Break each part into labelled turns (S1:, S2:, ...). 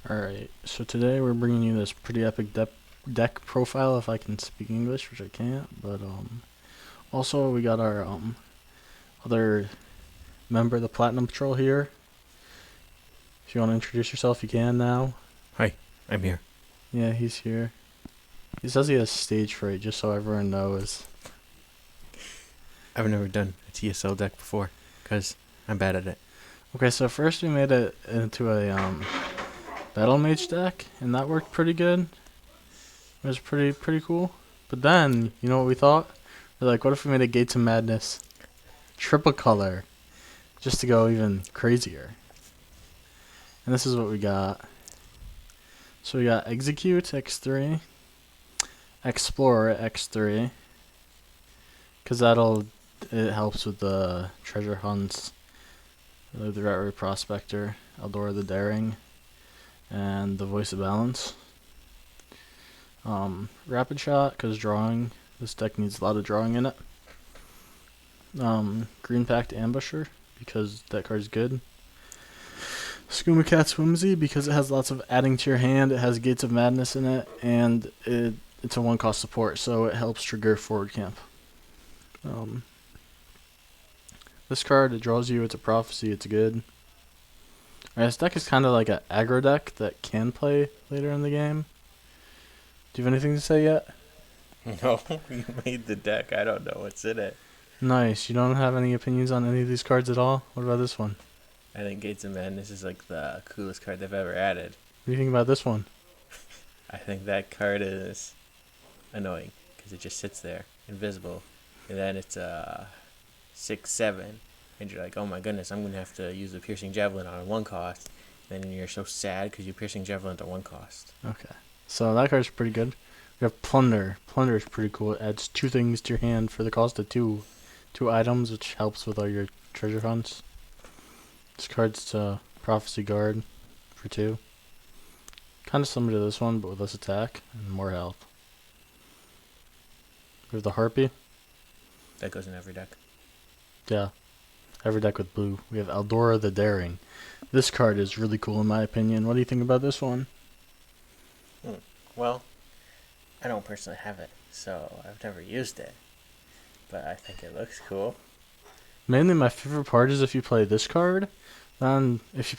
S1: Alright, so today we're bringing you this pretty epic deck profile, if I can speak English, which I can't, but also we got our other member of the Platinum Patrol here. If you want to introduce yourself, you can now.
S2: Hi, I'm here.
S1: Yeah, he's here. He says he has stage fright, just so everyone knows.
S2: I've never done a TSL deck before, because I'm bad at it.
S1: Okay, so first we made it into a Battle Mage deck, and that worked pretty good. It was pretty cool. But then, you know what we thought? We're like, what if we made a Gates of Madness triple color, just to go even crazier? And this is what we got. So we got Execute X3, Explorer X3, because it helps with the treasure hunts, the Rat Prospector, Eldora the Daring, and the Voice of Balance. Rapid Shot, because drawing. This deck needs a lot of drawing in it. Green Pact Ambusher, because that card's good. Skooma Cat's Whimsy, because it has lots of adding to your hand. It has Gates of Madness in it, and it's a one-cost support, so it helps trigger forward camp. This card, it draws you. It's a prophecy. It's good. Alright, this deck is kind of like an aggro deck that can play later in the game. Do you have anything to say yet?
S2: No, you made the deck. I don't know what's in it.
S1: Nice. You don't have any opinions on any of these cards at all? What about this one?
S2: I think Gates of Madness is like the coolest card they've ever added.
S1: What do you think about this one?
S2: I think that card is annoying, because it just sits there, invisible. And then it's 6/7, and you're like, oh my goodness, I'm going to have to use the Piercing Javelin on one cost. Then you're so sad because you Piercing Javelin to one cost.
S1: Okay. So that card's pretty good. We have Plunder. Plunder is pretty cool. It adds 2 things to your hand for the cost of 2 items, which helps with all your treasure hunts. This card's Prophecy Guard for 2. Kind of similar to this one, but with less attack and more health. We have the Harpy.
S2: That goes in every deck.
S1: Yeah. Every deck with blue. We have Eldora the Daring. This card is really cool in my opinion. What do you think about this one?
S2: Well, I don't personally have it, so I've never used it. But I think it looks cool.
S1: Mainly my favorite part is if you play this card, then if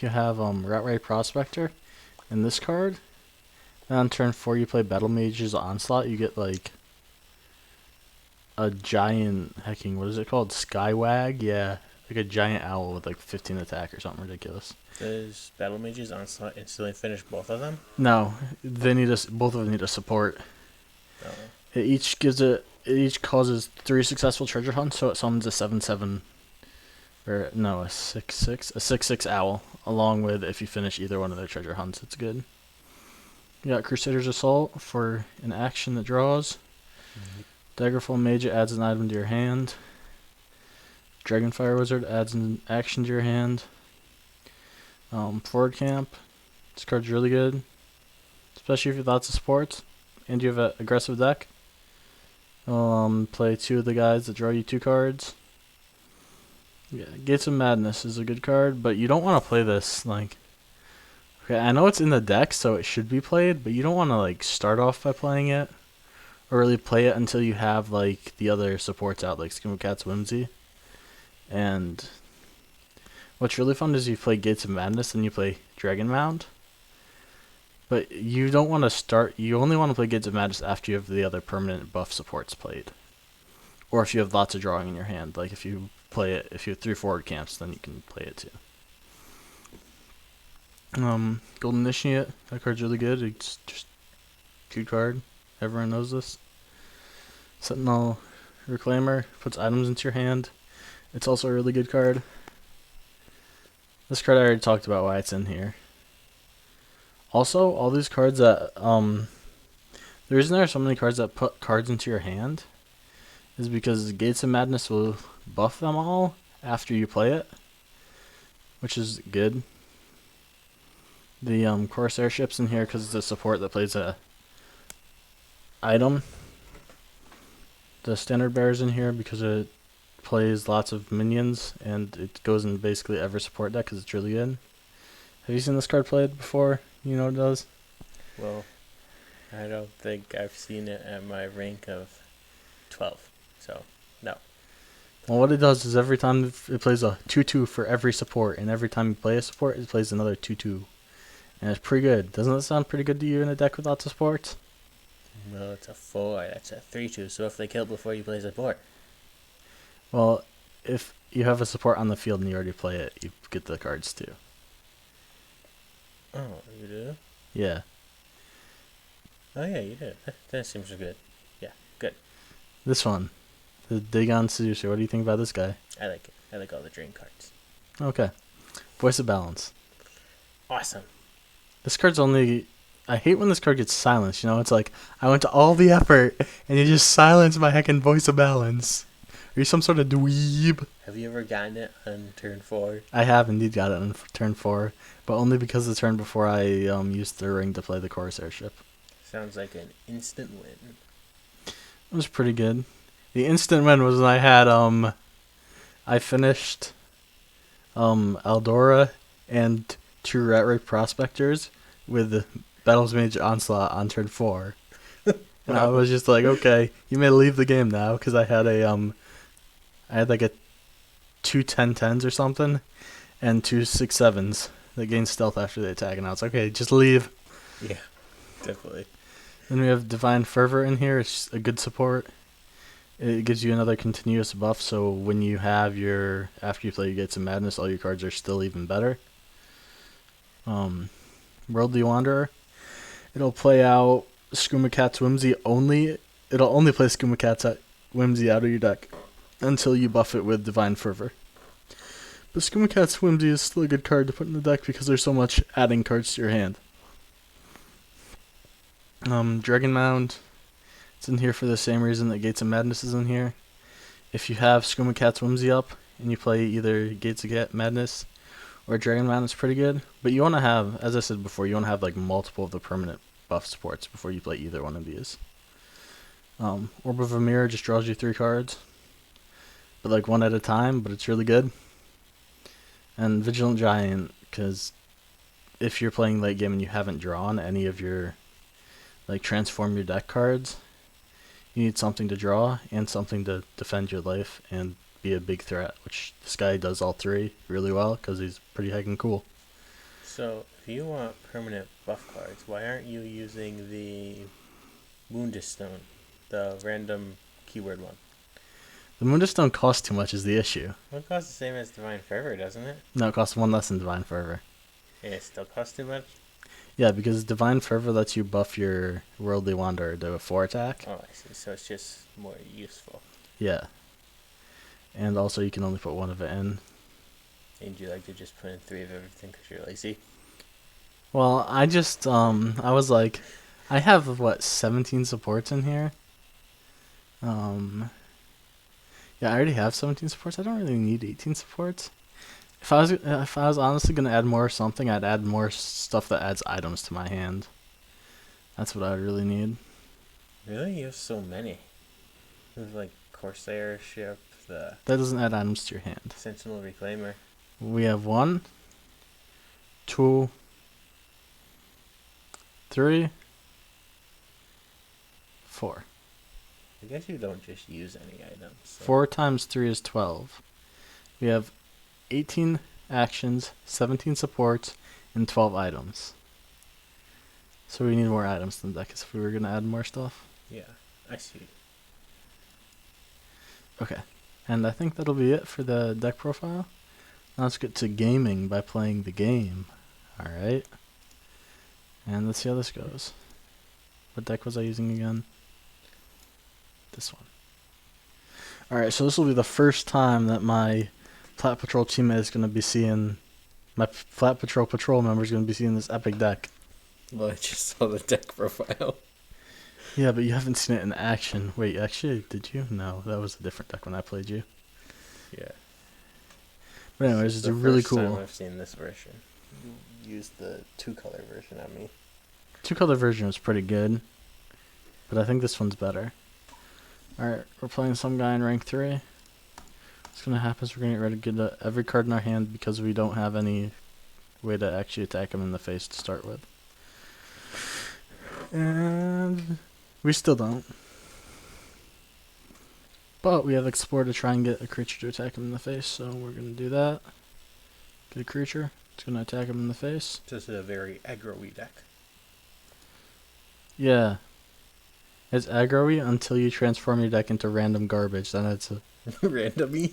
S1: you have Rat Prospector and this card, then on turn 4 you play Battle Mage's Onslaught, you get like a giant hecking, what is it called? Skywag? Yeah. Like a giant owl with like 15 attack or something ridiculous.
S2: Does Battle Mage's Onslaught instantly finish both of them?
S1: No, both of them need a support.
S2: No.
S1: It each causes 3 successful treasure hunts, so it summons a 7/7 or no, a 6/6 owl, along with if you finish either one of their treasure hunts, it's good. You got Crusader's Assault for an action that draws. Daggerful Mage adds an item to your hand. Dragonfire Wizard adds an action to your hand. Forward Camp. This card's really good, especially if you have lots of supports and you have an aggressive deck. Play 2 of the guys that draw you 2 cards. Yeah, Gates of Madness is a good card, but you don't want to play this like. Okay, I know it's in the deck, so it should be played, but you don't want to like start off by playing it, or really play it until you have like the other supports out, like Skooma Cat's Whimsy. And what's really fun is you play Gates of Madness and you play Dragon Mound. But you don't want to start. You only want to play Gates of Madness after you have the other permanent buff supports played, or if you have lots of drawing in your hand. Like if you have 3 forward camps, then you can play it too. Golden Initiate. That card's really good. It's just a good card. Everyone knows this. Sentinel Reclaimer puts items into your hand. It's also a really good card. This card I already talked about why it's in here. Also, all these cards that the reason there are so many cards that put cards into your hand is because Gates of Madness will buff them all after you play it, which is good. The Corsair ship's in here because it's a support that plays a item. The Standard Bear's in here because it plays lots of minions, and it goes in basically every support deck because it's really good. Have you seen this card played before? You know what it does?
S2: Well, I don't think I've seen it at my rank of 12. So, no.
S1: Well, what it does is every time it plays a 2/2 for every support, and every time you play a support, it plays another 2/2. And it's pretty good. Doesn't that sound pretty good to you in a deck with lots of supports?
S2: No, it's a 4. That's a 3/2. So if they kill before you play support.
S1: Well, if you have a support on the field and you already play it, you get the cards too.
S2: Oh, you do?
S1: Yeah.
S2: Oh, yeah, you do. That seems good. Yeah, good.
S1: This one, the Dagon Seducer. What do you think about this guy?
S2: I like it. I like all the drain cards.
S1: Okay. Voice of Balance.
S2: Awesome.
S1: This card's only. I hate when this card gets silenced. You know, it's like I went to all the effort and you just silence my heckin' Voice of Balance. Are you some sort of dweeb?
S2: Have you ever gotten it on turn 4?
S1: I have indeed got it on turn 4, but only because the turn before I used the ring to play the Corsair ship.
S2: Sounds like an instant win.
S1: It was pretty good. The instant win was when I finished Eldora and 2 Rat Ray Prospectors with Battles Mage Onslaught on turn 4. And I was just like, okay, you may leave the game now, because I had like a 2 10/10s or something, and 2 6/7s that gain stealth after they attack, and I was like, okay, just leave.
S2: Yeah, definitely.
S1: Then we have Divine Fervor in here. It's a good support. It gives you another continuous buff, so when you have after you play your Gates of Madness, all your cards are still even better. Worldly Wanderer. It'll play out Skooma Cat's Whimsy only. It'll only play Skooma Cat's Whimsy out of your deck until you buff it with Divine Fervor. But Skooma Cat's Whimsy is still a good card to put in the deck because there's so much adding cards to your hand. Dragon Mound. It's in here for the same reason that Gates of Madness is in here. If you have Skooma Cat's Whimsy up and you play either Gates of Madness or Dragon Mound, it's pretty good. But you want to have, as I said before, you want to have like multiple of the permanent buff supports before you play either one of these. Orb of Amir just draws you 3 cards, but like one at a time, but it's really good. And Vigilant Giant, because if you're playing late game and you haven't drawn any of your like transform your deck cards, you need something to draw and something to defend your life and be a big threat, which this guy does all 3 really well because he's pretty heckin' cool.
S2: So, if you want permanent buff cards, why aren't you using the Wounded Stone, the random keyword one?
S1: The Moonstone costs too much is the issue.
S2: Well, it costs the same as Divine Fervor, doesn't it?
S1: No, it costs 1 less than Divine Fervor.
S2: And it still costs too much?
S1: Yeah, because Divine Fervor lets you buff your Worldly Wanderer to a 4 attack.
S2: Oh, I see. So it's just more useful.
S1: Yeah. And also you can only put 1 of it in.
S2: And you like to just put in 3 of everything because you're lazy?
S1: Well, I just, I was like, I have, 17 supports in here? Yeah, I already have 17 supports. I don't really need 18 supports. If I was honestly gonna add more something, I'd add more stuff that adds items to my hand. That's what I really need.
S2: Really? You have so many. There's like Corsair ship, the
S1: That doesn't add items to your hand.
S2: Sentinel Reclaimer.
S1: We have 1, 2, 3, 4.
S2: I guess you don't just use any items. So.
S1: 4 times 3 is 12. We have 18 actions, 17 supports, and 12 items. So we need more items than that if we were going to add more stuff.
S2: Yeah, I see.
S1: Okay, and I think that'll be it for the deck profile. Now let's get to gaming by playing the game. Alright. And let's see how this goes. What deck was I using again? This one. Alright, so this will be the first time that my Flat Patrol teammate is going to be seeing, my Flat Patrol member is going to be seeing this epic deck.
S2: Well, I just saw the deck profile.
S1: Yeah, but you haven't seen it in action. Wait, actually, did you? No, that was a different deck when I played you.
S2: Yeah.
S1: But anyways, it's
S2: the
S1: a really
S2: first
S1: cool.
S2: time I've seen this version. You used the 2-color version on me.
S1: 2-color version was pretty good, but I think this one's better. Alright, we're playing some guy in rank 3. What's going to happen is we're going to get ready to get every card in our hand because we don't have any way to actually attack him in the face to start with. And we still don't. But we have Explore to try and get a creature to attack him in the face, so we're going to do that. Get a creature. It's going to attack him in the face.
S2: This is a very aggro-y deck.
S1: Yeah. It's aggro-y until you transform your deck into random garbage. Then it's a...
S2: Randomy?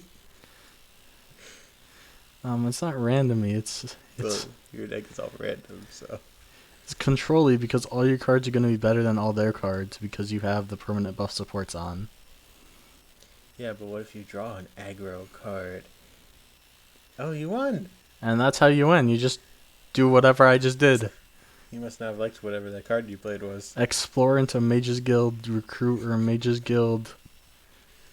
S1: It's not randomy. It's
S2: Well, your deck is all random, so...
S1: It's control-y because all your cards are going to be better than all their cards because you have the permanent buff supports on.
S2: Yeah, but what if you draw an aggro card? Oh, you won!
S1: And that's how you win. You just do whatever I just did.
S2: You must not have liked whatever that card you played was.
S1: Explore into Mage's Guild, Recruit, or Mage's Guild.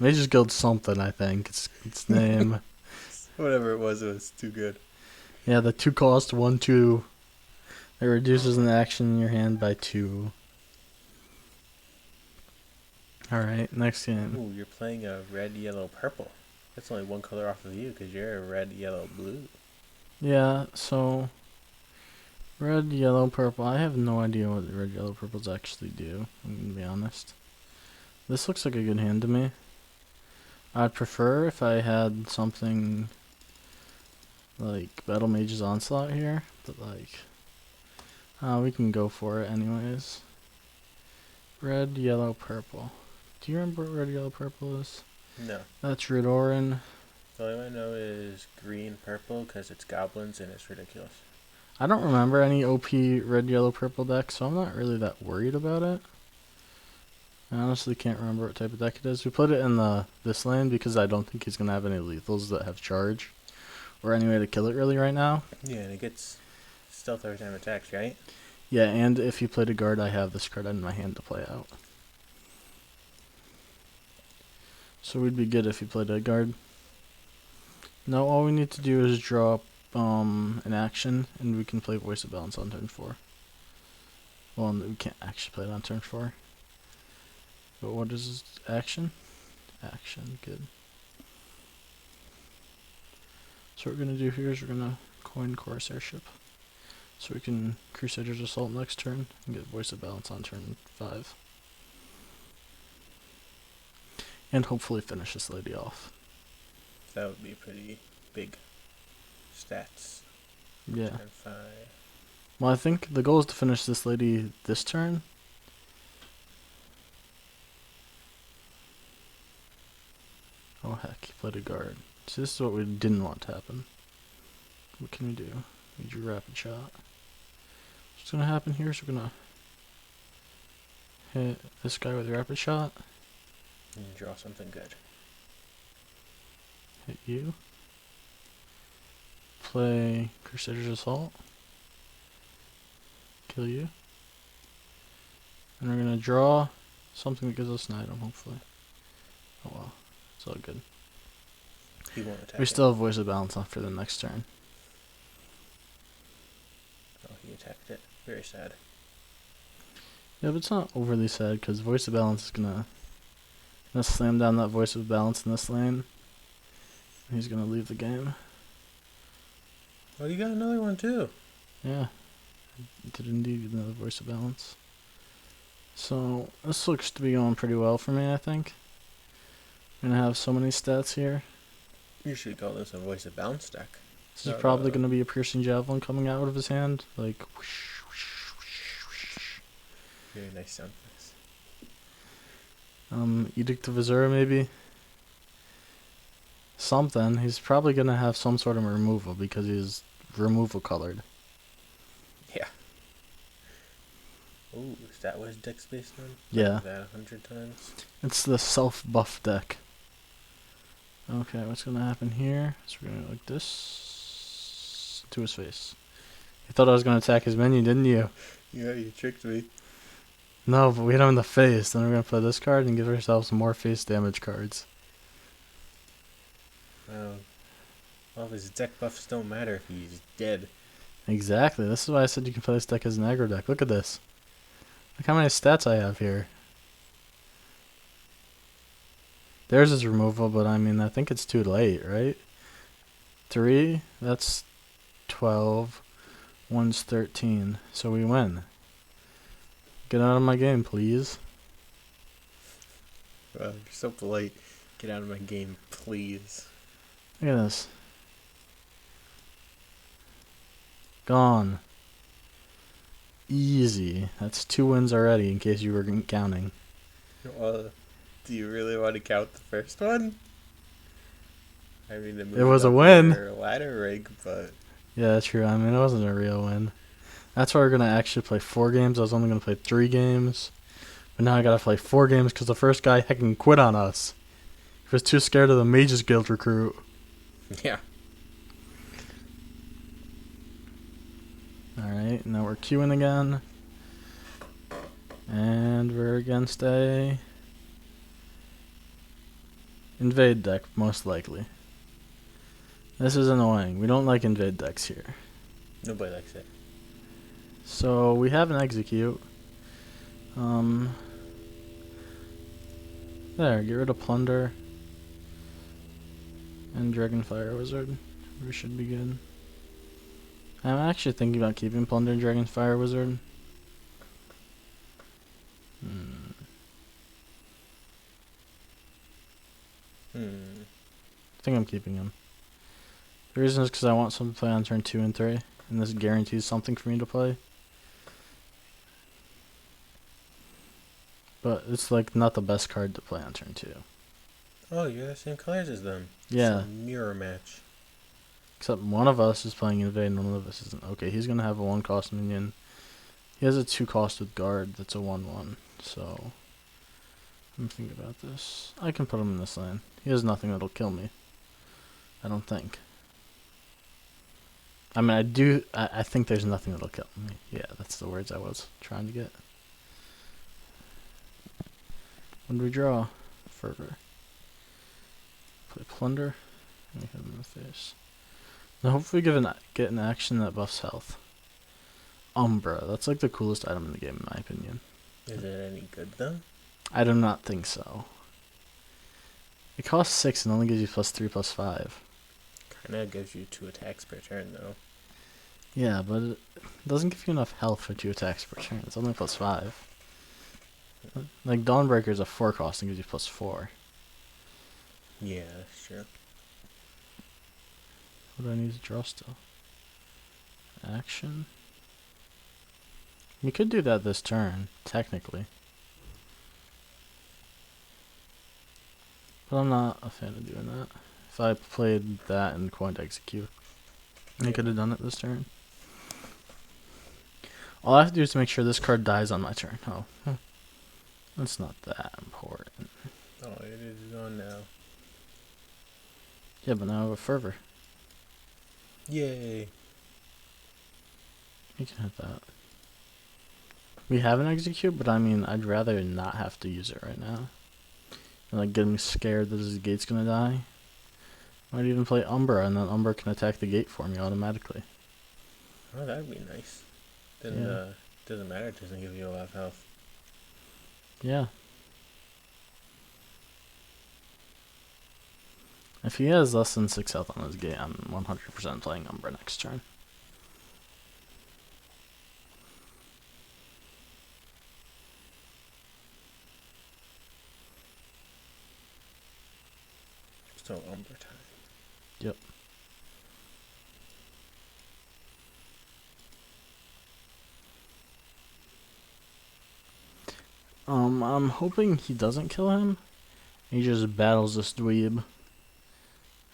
S1: Mage's Guild something, I think. Its name.
S2: Whatever it was too good.
S1: Yeah, the 2 cost, 1/2. It reduces an action in your hand by 2. Alright, next game.
S2: Ooh, you're playing a red, yellow, purple. That's only one color off of you because you're a red, yellow, blue.
S1: Yeah, so... Red, yellow, purple. I have no idea what red, yellow, purples actually do. I'm going to be honest. This looks like a good hand to me. I'd prefer if I had something like Battle Mage's Onslaught here, but like... we can go for it anyways. Red, yellow, purple. Do you remember what red, yellow, purple is?
S2: No.
S1: That's Ridoran.
S2: The only one I know is green, purple because it's goblins and it's ridiculous.
S1: I don't remember any OP red, yellow, purple deck, so I'm not really that worried about it. I honestly can't remember what type of deck it is. We put it in this lane because I don't think he's going to have any lethals that have charge or any way to kill it really right now.
S2: Yeah, and it gets stealth every time it attacks, right?
S1: Yeah, and if you played a guard, I have this card in my hand to play out. So we'd be good if you played a guard. Now all we need to do is draw up an action, and we can play Voice of Balance on turn 4. Well, we can't actually play it on turn 4. But what is this? Action? Action, good. So what we're going to do here is we're going to coin Corsair Ship. So we can Crusader's Assault next turn and get Voice of Balance on turn 5. And hopefully finish this lady off.
S2: That would be pretty big stats.
S1: Yeah.
S2: Turn 5.
S1: Well, I think the goal is to finish this lady this turn. Oh heck, he played a guard. So this is what we didn't want to happen. What can we do? We drew Rapid Shot. What's going to happen here is we're going to hit this guy with Rapid Shot.
S2: And draw something good.
S1: Hit you. Play Crusader's Assault. Kill you. And we're going to draw something that gives us an item, hopefully. Oh well. It's all good.
S2: He won't attack.
S1: We still have Voice of Balance on for the next turn.
S2: Oh, he attacked it. Very sad.
S1: Yeah, but it's not overly sad because Voice of Balance is gonna slam down that Voice of Balance in this lane. And he's gonna leave the game.
S2: Oh, you got another one too.
S1: Yeah, I did indeed get another Voice of Balance. So this looks to be going pretty well for me, I think. I'm gonna have so many stats here.
S2: You should call this a Voice of Balance deck.
S1: This is probably gonna be a Piercing Javelin coming out of his hand, like whoosh, whoosh, whoosh, whoosh.
S2: Very nice sound effects.
S1: Edict of Azura maybe. Something. He's probably gonna have some sort of removal because he's removal colored.
S2: Yeah. Ooh, is that what his deck's based on?
S1: Yeah.
S2: That 100 times.
S1: It's the self-buff deck. Okay, what's gonna happen here? So we're gonna like this to his face. You thought I was gonna attack his minion, didn't you?
S2: Yeah, you tricked me.
S1: No, but we hit him in the face. Then we're gonna play this card and give ourselves more face damage cards.
S2: Well, his deck buffs don't matter if he's dead.
S1: Exactly. This is why I said you can play this deck as an aggro deck. Look at this. Look how many stats I have here. Theirs is removal, but I mean, I think it's too late, right? 3, that's 12. 1's 13. So we win. Get out of my game, please.
S2: You're so polite. Get out of my game, please.
S1: Look at this. Gone. Easy. That's 2 wins already, in case you were counting.
S2: Well, do you really want to count the first one? I mean,
S1: It was a win.
S2: Ladder rig, but
S1: Yeah, true. I mean, it wasn't a real win. That's why we're going to actually play 4 games. I was only going to play 3 games. But now I got to play 4 games because the first guy heckin' quit on us. He was too scared of the Mages Guild recruit.
S2: yeah.
S1: Alright, now we're queuing again. And we're against a invade deck, most likely. This is annoying. We don't like invade decks here.
S2: Nobody likes it.
S1: So we have an execute. There, get rid of plunder. And Dragonfire Wizard. We should be good. I'm actually thinking about keeping plunder and Dragonfire Wizard. I think I'm keeping him. The reason is because I want something to play on turn 2 and 3. And this guarantees something for me to play. But it's like not the best card to play on turn 2.
S2: Oh, you're the same colors as them.
S1: Yeah.
S2: It's a mirror match.
S1: Except one of us is playing invade and one of us isn't. Okay, he's going to have a 1 cost minion. He has a 2 cost with guard that's a 1/1. So, I'm thinking about this. I can put him in this lane. He has nothing that'll kill me. I don't think. I mean, I think there's nothing that'll kill me. Yeah, that's the words I was trying to get. When do we draw? Fervor. Play Plunder. And we hit him in the face. Now hopefully get an action that buffs health. Umbra. That's like the coolest item in the game in my opinion.
S2: Is it any good though?
S1: I do not think so. It costs 6 and only gives you +3/+5.
S2: Kinda gives you 2 attacks per turn though.
S1: Yeah, but it doesn't give you enough health for 2 attacks per turn. It's only +5. Like Dawnbreaker is a 4 cost and gives you +4.
S2: Yeah, that's true.
S1: What do I need to draw still? Action. We could do that this turn, technically. But I'm not a fan of doing that. If I played that and coined execute, I could have done it this turn. All I have to do is to make sure this card dies on my turn. Oh, that's not that important.
S2: Oh, it is gone now.
S1: Yeah, but now I have a Fervor.
S2: Yay.
S1: You can hit that. We have an execute, but I mean, I'd rather not have to use it right now. And like get me scared that his gate's gonna die. Might even play Umbra, and then Umbra can attack the gate for me automatically.
S2: Oh, that'd be nice. Then doesn't matter. It doesn't give you a lot of health.
S1: Yeah. If he has less than 6 health on his gate, I'm 100% playing Umbra next turn.
S2: So Umbra time.
S1: Yep. I'm hoping he doesn't kill him. He just battles this dweeb.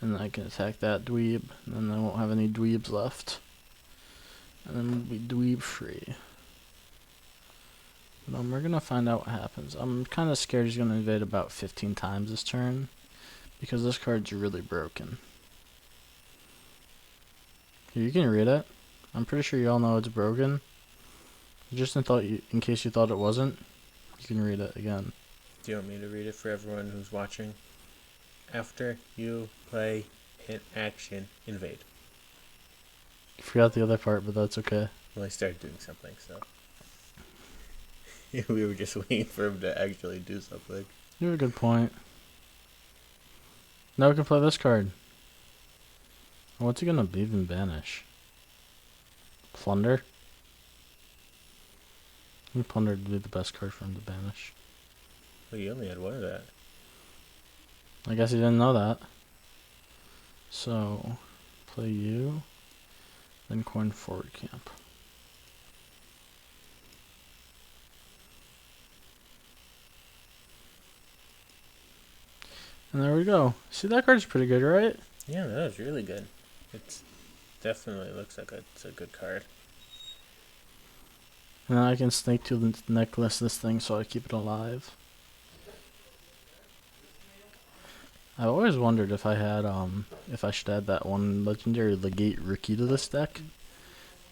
S1: And I can attack that dweeb. And then I won't have any dweebs left. And then we'll be dweeb free. But we're going to find out what happens. I'm kind of scared he's going to invade about 15 times this turn. Because this card's really broken. Here, you can read it. I'm pretty sure you all know it's broken. Just in case you thought it wasn't, you can read it again.
S2: Do you want me to read it for everyone who's watching? After you play an action, invade.
S1: I forgot the other part, but that's okay.
S2: Well, I started doing something, so. We were just waiting for him to actually do something.
S1: You have a good point. Now we can play this card. What's he gonna even banish? Plunder? Plunder would be the best card for him to banish.
S2: Well, you only had one of that.
S1: I guess he didn't know that. So, play you, then coin forward camp. And there we go. See, that card's pretty good, right?
S2: Yeah, that was really good. It's definitely looks like it's a good card.
S1: And then I can snake to the necklace this thing so I keep it alive. I always wondered if I had if I should add that one legendary legate Ricky to this deck,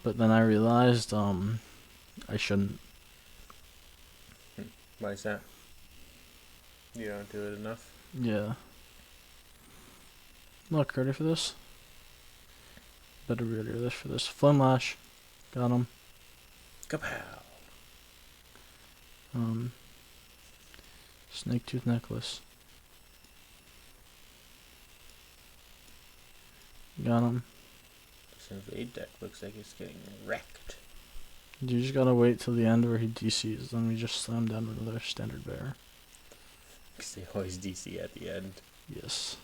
S1: but then I realized I shouldn't.
S2: Why is that? You don't do it enough.
S1: Yeah. Look, ready for this? Better be ready for this. Flame Lash, got him.
S2: Kapow!
S1: Snake Tooth Necklace. Got him.
S2: This invade deck looks like it's getting wrecked.
S1: You just gotta wait till the end where he DCs, then we just slam down another standard bearer.
S2: Because they always DC at the end.
S1: Yes.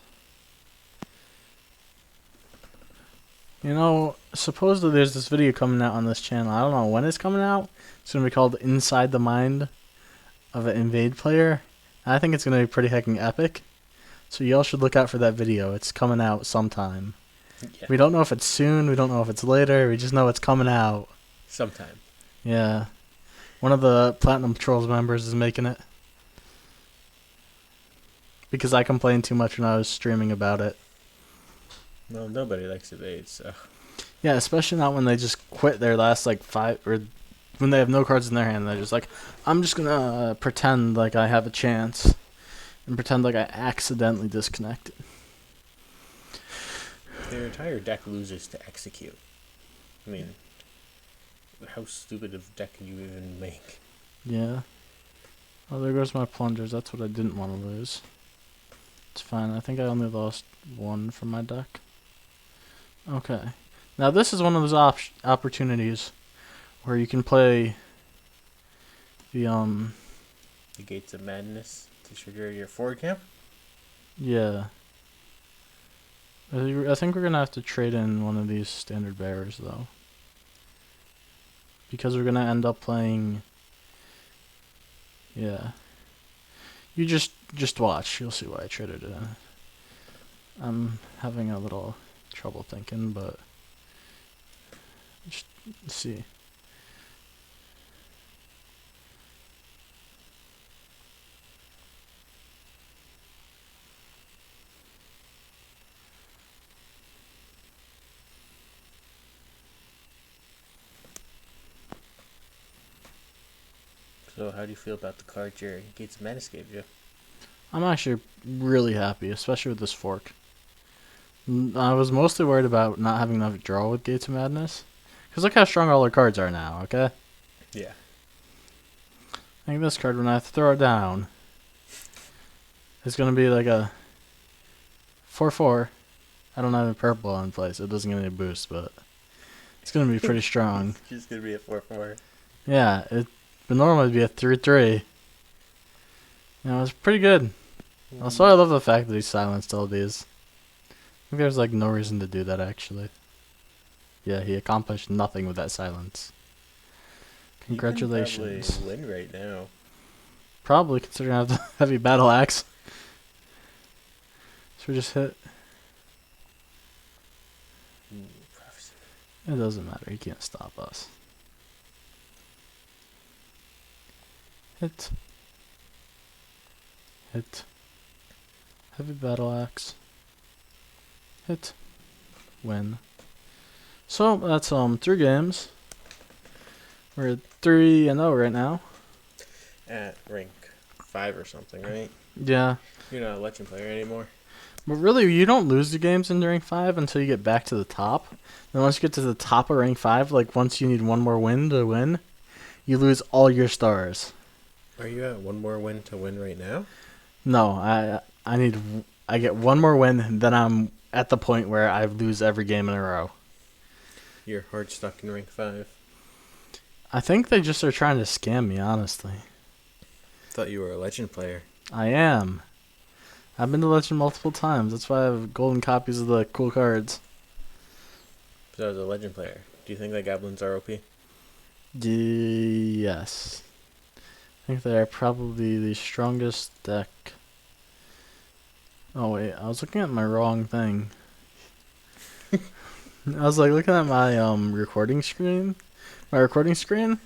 S1: You know, supposedly there's this video coming out on this channel. I don't know when it's coming out. It's gonna be called Inside the Mind of an Invade Player. I think it's gonna be pretty heckin' epic. So y'all should look out for that video. It's coming out sometime.
S2: Yeah.
S1: We don't know if it's soon, we don't know if it's later, we just know it's coming out.
S2: Sometime.
S1: Yeah. One of the Platinum Patrols members is making it. Because I complained too much when I was streaming about it.
S2: Well, nobody likes evade, so.
S1: Yeah, especially not when they just quit their last, like, 5, or when they have no cards in their hand. They're just like, I'm just gonna pretend like I have a chance. And pretend like I accidentally disconnected.
S2: Their entire deck loses to execute. I mean, how stupid of deck can you even make?
S1: Yeah. Oh, there goes my plungers. That's what I didn't want to lose. It's fine. I think I only lost one from my deck. Okay. Now this is one of those opportunities where you can play the
S2: The Gates of Madness to trigger your forward camp?
S1: yeah. I think we're gonna have to trade in one of these standard bearers though. Because we're gonna end up playing. Yeah. You just watch. You'll see why I traded it in. I'm having a little trouble thinking, but just see.
S2: So how do you feel about the card your Gates of Madness gave you?
S1: I'm actually really happy, especially with this fork. I was mostly worried about not having enough draw with Gates of Madness. Because look how strong all our cards are now, okay?
S2: Yeah.
S1: I think this card, when I throw it down, is going to be like a 4/4. I don't have a purple in place. It doesn't get any boost, but it's going to be pretty strong.
S2: It's just going to be a 4/4.
S1: Yeah, it would normally be a 3/3. You know, it's pretty good. Also, I love the fact that he silenced all these. I think there's like no reason to do that actually. Yeah, he accomplished nothing with that silence. Congratulations.
S2: You can probably win right now.
S1: Probably considering I have the heavy battle axe. So we just hit.
S2: Prophecy.
S1: It doesn't matter. He can't stop us. Hit. Hit. Heavy battle axe. Hit. Win. So that's 3 games. We're at 3-0 right now.
S2: At rank 5 or something, right?
S1: Yeah.
S2: You're not a legend player anymore.
S1: But really, you don't lose the games in rank 5 until you get back to the top. Then once you get to the top of rank 5, like once you need one more win to win, you lose all your stars.
S2: Are you at one more win to win right now?
S1: No, I get one more win, and then I'm at the point where I lose every game in a row.
S2: You're hard stuck in rank 5.
S1: I think they just are trying to scam me, honestly.
S2: Thought you were a legend player.
S1: I am. I've been to Legend multiple times. That's why I have golden copies of the cool cards.
S2: So I was a legend player. Do you think that goblins are OP?
S1: Yes. I think they are probably the strongest deck. Oh wait, I was looking at my wrong thing. I was like looking at my recording screen. My recording screen.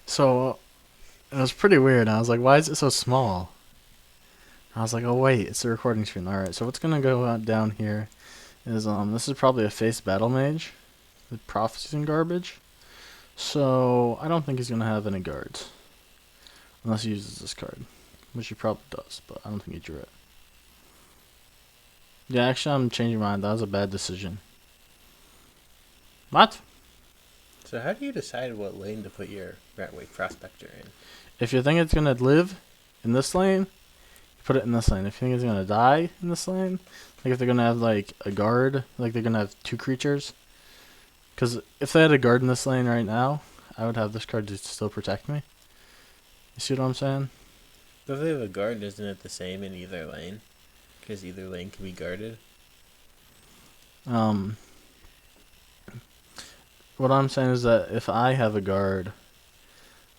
S1: So it was pretty weird. I was like, why is it so small? I was like, oh wait, it's the recording screen. Alright, so what's gonna go out down here is this is probably a face battle mage with prophecies and garbage. So I don't think he's gonna have any guards. Unless he uses this card. Which he probably does, but I don't think he drew it. Yeah, actually I'm changing my mind. That was a bad decision. What?
S2: So how do you decide what lane to put your Ratway Prospector in?
S1: If you think it's gonna live in this lane, you put it in this lane. If you think it's gonna die in this lane, like if they're gonna have like a guard, like they're gonna have two creatures. Because if they had a guard in this lane right now, I would have this card to still protect me. You see what I'm saying?
S2: But if they have a guard, isn't it the same in either lane? Because either lane can be guarded.
S1: What I'm saying is that if I have a guard,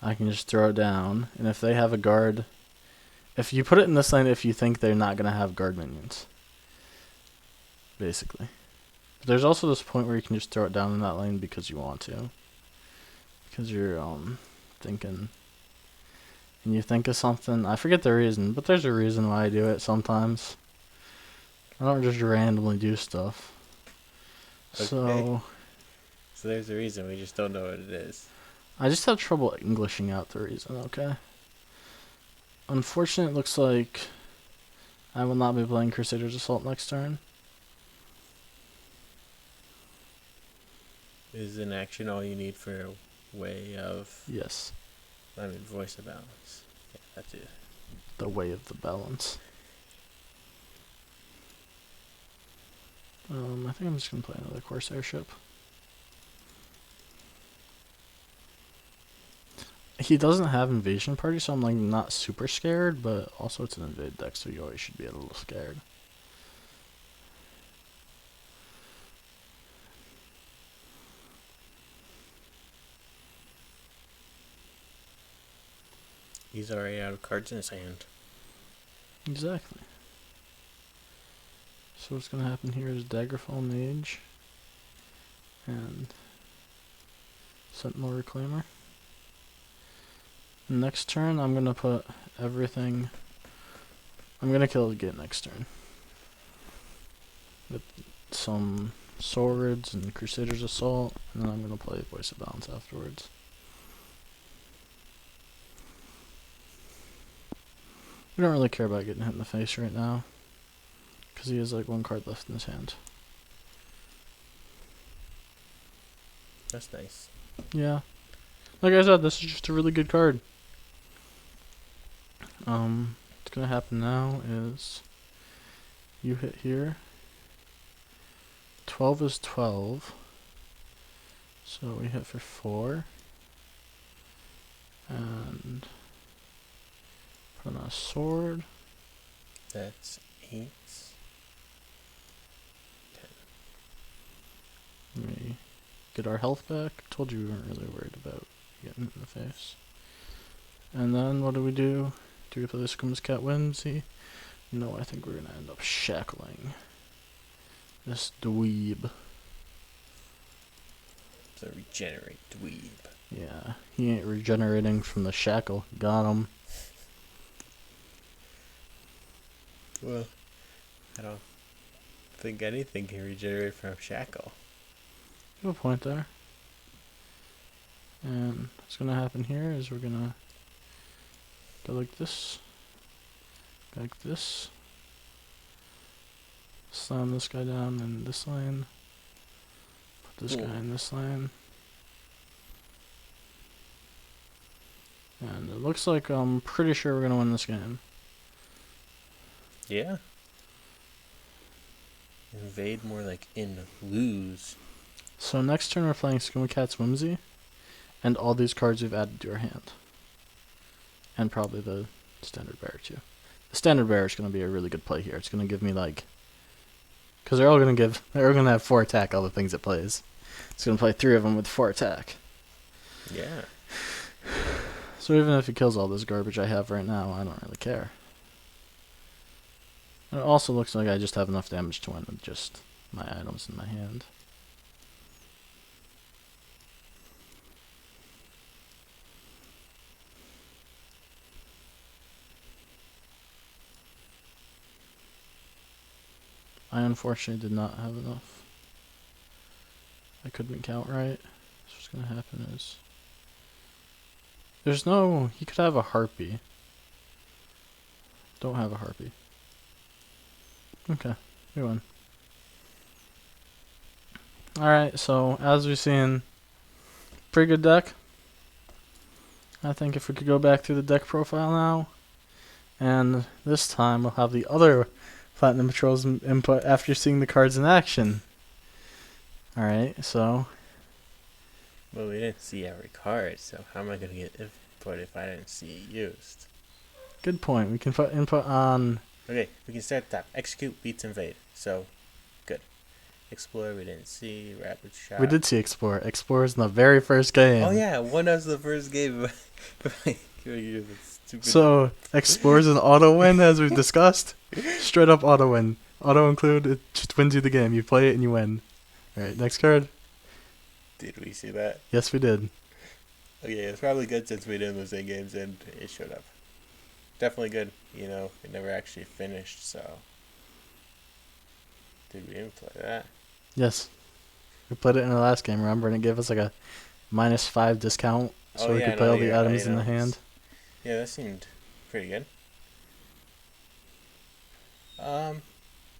S1: I can just throw it down. And if they have a guard, if you put it in this lane, if you think they're not going to have guard minions. Basically. But there's also this point where you can just throw it down in that lane because you want to. Because you're thinking. And you think of something. I forget the reason, but there's a reason why I do it sometimes. I don't just randomly do stuff.
S2: Okay. So there's a reason, we just don't know what it is.
S1: I just have trouble Englishing out the reason, okay? Unfortunately, it looks like I will not be playing Crusader's Assault next turn.
S2: Is an action all you need for a way of...
S1: Yes,
S2: I mean, voice of balance. Yeah, that's it.
S1: the way of the balance. I think I'm just going to play another Corsair ship. He doesn't have Invasion Party, so I'm like not super scared, but also it's an invade deck, so you always should be a little scared.
S2: He's already out of cards in his hand.
S1: Exactly. So what's going to happen here is Daggerfall Mage and Sentinel Reclaimer. Next turn, I'm going to put everything... I'm going to kill the gate next turn. With some swords and Crusader's Assault, and then I'm going to play Voice of Balance afterwards. We don't really care about getting hit in the face right now, because he has like one card left in his hand.
S2: That's nice.
S1: Yeah. Like I said, this is just a really good card. What's gonna happen now is you hit here. 12 is 12. So we hit for 4. And put on a sword.
S2: That's 8. 10.
S1: We get our health back. Told you we weren't really worried about getting hit in the face. And then what do? Do we play this Comes Cat Whimsy? No, I think we're gonna end up shackling this dweeb.
S2: So regenerate dweeb.
S1: Yeah, he ain't regenerating from the shackle. Got him.
S2: Well, I don't think anything can regenerate from shackle.
S1: You have a point there. And what's gonna happen here is we're gonna go like this. Go like this. Slam this guy down in this lane. Put this guy in this lane. And it looks like I'm pretty sure we're gonna win this game.
S2: Yeah. Invade more like in lose.
S1: So next turn we're playing Scum Cat's Whimsy. And all these cards we've added to our hand. And probably the standard bearer too. The standard bearer is going to be a really good play here. It's going to give me like... Because they're all going to have 4 attack, all the things it plays. It's going to play 3 of them with 4 attack.
S2: Yeah.
S1: So even if it kills all this garbage I have right now, I don't really care. And it also looks like I just have enough damage to win with just my items in my hand. I unfortunately did not have enough. I couldn't count right. So what's going to happen is... There's no... He could have a harpy. Don't have a harpy. Okay, we win. Alright, so as we've seen, pretty good deck. I think if we could go back through the deck profile now, and this time we'll have the other Platinum Patrol's input after seeing the cards in action. Alright, so...
S2: Well, we didn't see every card, so how am I going to get input if I didn't see it used?
S1: Good point. We can put input on...
S2: Okay, we can start at the top. Execute, beats, invade. So, good. Explore, we didn't see. Rapid shot.
S1: We did see Explore. Explore is in the very first game.
S2: Oh, yeah, one was the first game.
S1: So, Explore is an auto win, as we've discussed. Straight up auto win. Auto include, it just wins you the game. You play it and you win. Alright, next card.
S2: Did we see that?
S1: Yes, we did.
S2: Okay, it's probably good since we didn't lose any games and it showed up. Definitely good. You know, it never actually finished, so... Did we even play that?
S1: Yes. We played it in the last game, remember? And it gave us like a -5 discount, so we could play all the items in the hand.
S2: Yeah, that seemed pretty good.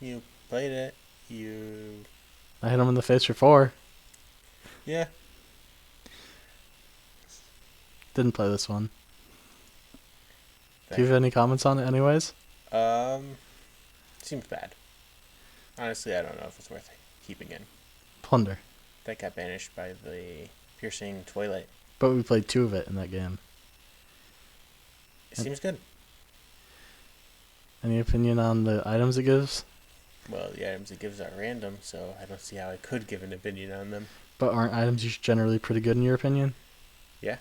S2: You played it.
S1: I hit him in the face for 4.
S2: Yeah.
S1: Didn't play this one. Do you have any comments on it anyways?
S2: Seems bad. Honestly, I don't know if it's worth keeping in.
S1: Plunder.
S2: That got banished by the piercing twilight.
S1: But we played 2 of it in that game.
S2: It seems good.
S1: Any opinion on the items it gives?
S2: Well, the items it gives are random, so I don't see how I could give an opinion on them.
S1: But aren't items generally pretty good in your opinion?
S2: Yeah.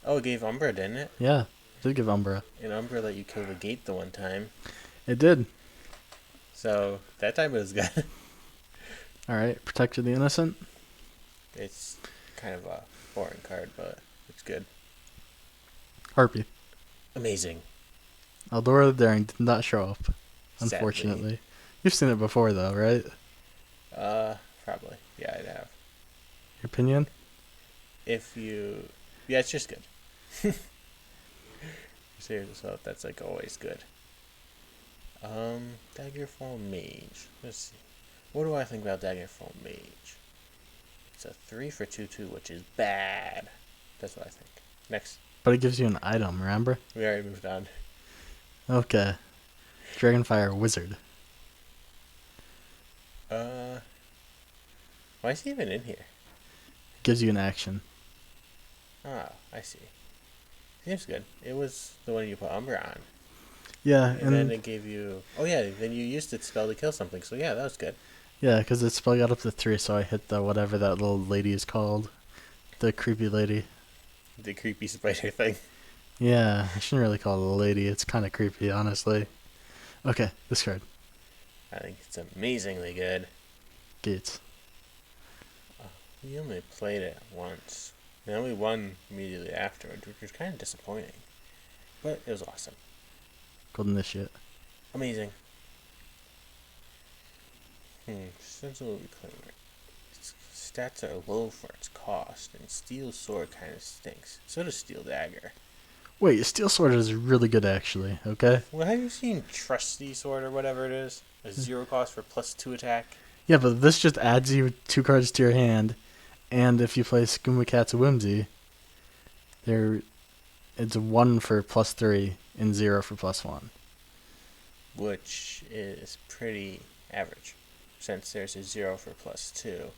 S2: Oh, it gave Umbra, didn't it?
S1: Yeah, it did give Umbra.
S2: And Umbra let you kill the gate the one time.
S1: It did.
S2: So, that time it was good.
S1: Alright, Protector the Innocent.
S2: It's kind of a boring card, but it's good.
S1: Harpy.
S2: Amazing.
S1: Eldora the Daring did not show up, unfortunately.
S2: Sadly.
S1: You've seen it before though, right?
S2: Probably. Yeah, I'd have.
S1: Your opinion?
S2: Yeah, it's just good. Seriously, that's like always good. Daggerfall Mage. Let's see. What do I think about Daggerfall Mage? It's a 3 for 2/2, which is bad. That's what I think. Next.
S1: But it gives you an item, remember?
S2: We already moved on.
S1: Okay. Dragonfire Wizard.
S2: Why is he even in here?
S1: It gives you an action.
S2: Oh, I see. Seems good. It was the one you put Umbra on.
S1: Yeah,
S2: And then it gave you... Oh, yeah, then you used its spell to kill something. So, yeah, that was good.
S1: Yeah, because its spell got up to 3, so I hit the whatever that little lady is called. The creepy lady.
S2: The creepy spider thing.
S1: Yeah, I shouldn't really call it a lady. It's kind of creepy, honestly. Okay, this card.
S2: I think it's amazingly good.
S1: Gates.
S2: We only played it once. And then we won immediately afterwards, which was kind of disappointing. But it was awesome.
S1: Golden Initiate.
S2: Amazing. Sensible Reclaimer. Its stats are low for its cost, and Steel Sword kind of stinks. So does Steel Dagger.
S1: Wait, Steel Sword is really good, actually, okay?
S2: Well, have you seen Trusty Sword or whatever it is? A 0 cost for +2 attack?
S1: Yeah, but this just adds you 2 cards to your hand, and if you play Skooma Cat's Whimsy, it's 1 for +3 and 0 for +1.
S2: Which is pretty average, since there's a 0 for +2.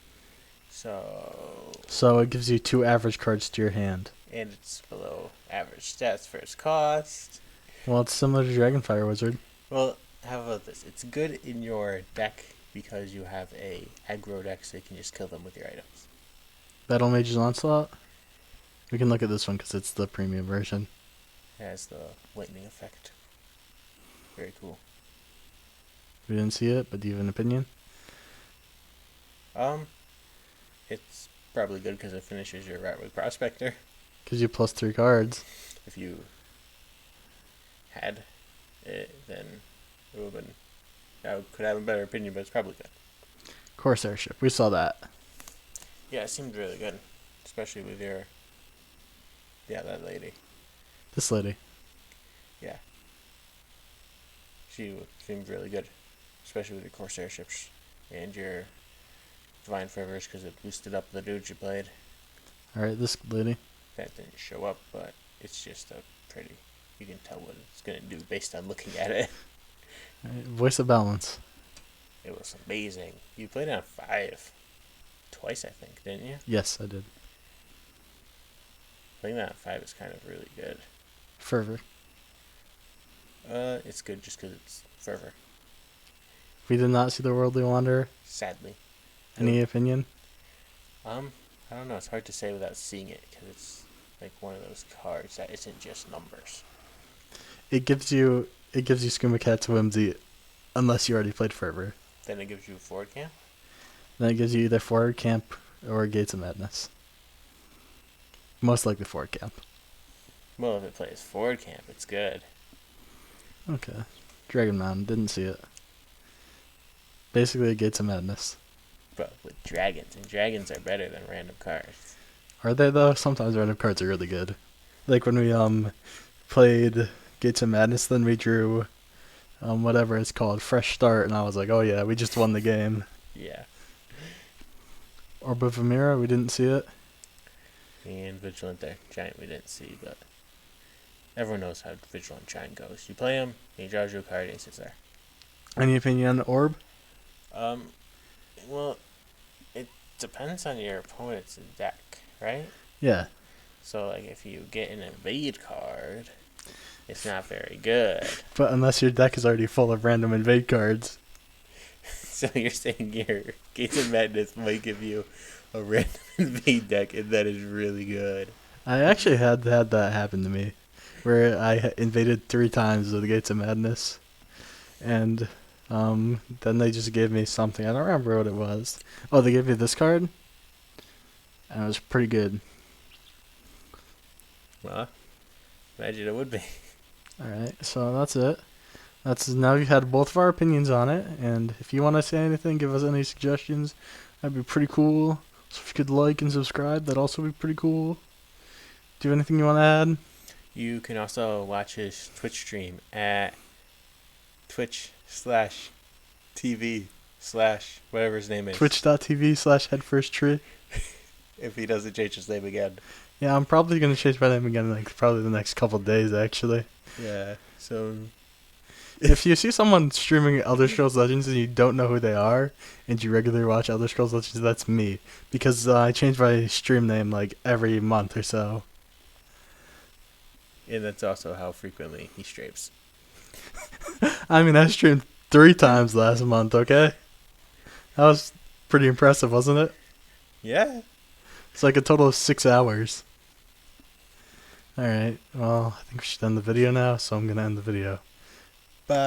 S2: So,
S1: So it gives you 2 average cards to your hand.
S2: and it's below average stats for its cost.
S1: Well, it's similar to Dragonfire Wizard.
S2: Well, how about this? It's good in your deck because you have a aggro deck, so you can just kill them with your items.
S1: Battle Mage's Onslaught. We can look at this one because it's the premium version.
S2: It has the lightning effect. Very cool.
S1: We didn't see it, but do you have an opinion?
S2: It's probably good because it finishes your Ratwig Prospector.
S1: Gives you plus 3 cards.
S2: If you had it, then it would have been. I could have a better opinion, but it's probably good.
S1: Corsair ship. We saw that.
S2: Yeah, it seemed really good, especially with your. Yeah, that lady.
S1: This lady.
S2: Yeah. She seemed really good, especially with your Corsair ships and your Divine Fervors because it boosted up the dude you played.
S1: Alright, this lady.
S2: That didn't show up, but it's just a pretty. You can tell what it's gonna do based on looking at it.
S1: Alright, Voice of Balance.
S2: It was amazing. You played on 5 twice, I think, didn't you?
S1: Yes, I did.
S2: Playing that on 5 is kind of really good.
S1: Fervor.
S2: It's good just because it's Fervor.
S1: We did not see the Worldly Wanderer.
S2: Sadly.
S1: Any opinion?
S2: I don't know. It's hard to say without seeing it because it's like one of those cards that isn't just numbers.
S1: It gives you Skooma Cat's Whimsy unless you already played Fervor.
S2: Then it gives you a forward camp.
S1: Then it gives you either Forward Camp or Gates of Madness. Most likely Forward Camp.
S2: Well, if it plays forward camp, it's good.
S1: Okay. Dragon Mountain, didn't see it. Basically Gates of Madness.
S2: But with dragons, and dragons are better than random cards.
S1: Are they though? Sometimes random cards are really good. Like when we played Gates of Madness, then we drew whatever it's called, Fresh Start, and I was like, oh yeah, we just won the game.
S2: Yeah.
S1: Orb of Amira, we didn't see it.
S2: And Vigilant there. Giant we didn't see, but everyone knows how Vigilant Giant goes. You play him, he draws you a card, and he sits there.
S1: Any opinion on Orb?
S2: Well, it depends on your opponent's deck, right?
S1: Yeah.
S2: So, like, if you get an Invade card, it's not very good.
S1: But unless your deck is already full of random invade cards.
S2: So you're saying your Gates of Madness might give you a random Invade deck, and that is really good.
S1: I actually had that happen to me, where I invaded 3 times with the Gates of Madness, and then they just gave me something. I don't remember what it was. Oh, they gave me this card, and it was pretty good.
S2: Well, imagine it would be.
S1: Alright, so that's it. Now you've had both of our opinions on it, and if you want to say anything, give us any suggestions, that'd be pretty cool. So if you could like and subscribe, that'd also be pretty cool. Do you have anything you want to add?
S2: You can also watch his Twitch stream at twitch.tv/whatever his name is.
S1: Twitch.tv/headfirsttree.
S2: If he doesn't change his name again.
S1: Yeah, I'm probably going to change my name again, like probably the next couple of days, actually.
S2: Yeah, so
S1: If you see someone streaming Elder Scrolls Legends and you don't know who they are, and you regularly watch Elder Scrolls Legends, that's me. Because I change my stream name like every month or so.
S2: and that's also how frequently he streams.
S1: I mean, I streamed 3 times last month, okay? That was pretty impressive, wasn't it?
S2: Yeah.
S1: It's like a total of 6 hours. Alright, well, I think we should end the video now, so I'm going to end the video.